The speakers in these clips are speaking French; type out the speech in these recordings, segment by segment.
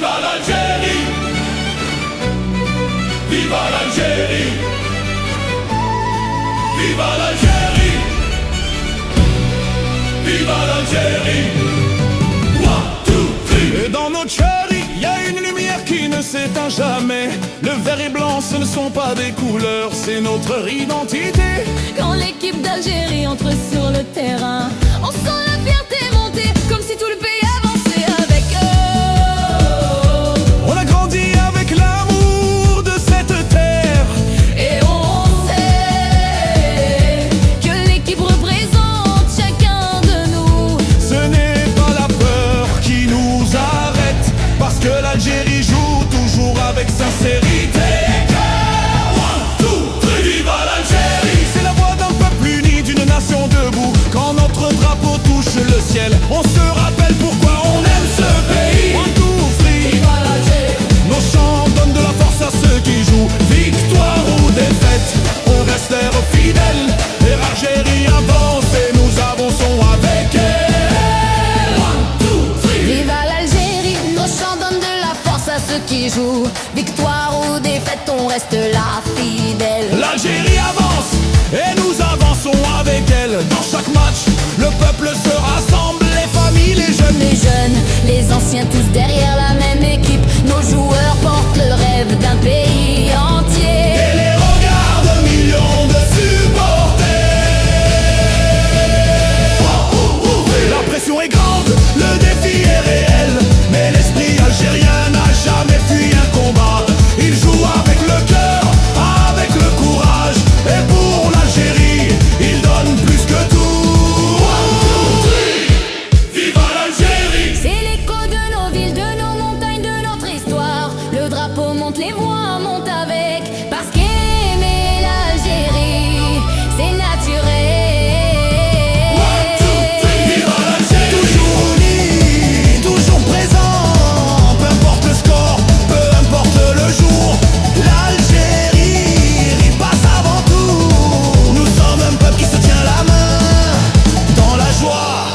Viva l'Algérie! Viva l'Algérie! Viva l'Algérie! Viva l'Algérie! One, two, three. Et dans notre chérie, y a une lumière qui ne s'éteint jamais. Le vert et blanc, ce ne sont pas des couleurs, c'est notre identité. Quand l'équipe d'Algérie entre sur le terrain, on sent la fierté monter, comme si tout le pays avançait avec eux. On a grandi avec l'amour de cette terre. Et on sait que l'équipe représente chacun de nous. Ce n'est pas la peur qui nous arrête, parce que l'Algérie joue toujours avec sincérité. One, two, three. Viva l'Algérie! C'est la voix d'un peuple uni, d'une nation debout. Quand notre drapeau touche le ciel, on se rappelle pourquoi on aime ce pays. One, two, three. Viva l'Algérie! Nos chants donnent de la force à ceux qui jouent. Victoire ou défaite, on restera fidèles. Et l'Algérie avance et nous avançons avec elle. One, two, three. Viva l'Algérie, nos chants donnent de la force à ceux qui jouent. Victoire ou défaite, on reste là fidèle. L'Algérie avance et nous avançons avec elle. Dans chaque match, le peuple se rassemble, les familles, les jeunes. Les jeunes, les anciens, tous derrière la même équipe. Nos joueurs portent le rêve d'un pays entier. Et les regards de millions de supporters. La pression est grande, le défi est réel, mais l'esprit algérien n'a jamais fui un combat. Il joue avec le cœur, avec le courage, et pour l'Algérie, il donne plus que tout. Viva l'Algérie! C'est l'écho de nos villes, de nos montagnes, de notre histoire. Le drapeau monte, les voix montent avec. Parce qu'aimer l'Algérie, c'est naturel. Viva l'Algérie! Toujours unis, toujours présents, peu importe le score, peu importe le jour. L'Algérie passe avant tout. Nous sommes un peuple qui se tient la main, dans la joie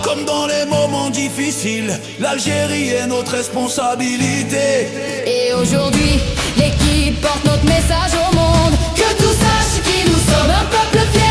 comme dans les moments difficiles. L'Algérie est notre responsabilité. Et aujourd'hui, l'équipe porte notre message au monde. Que tous sachent qui nous sommes, un peuple fier.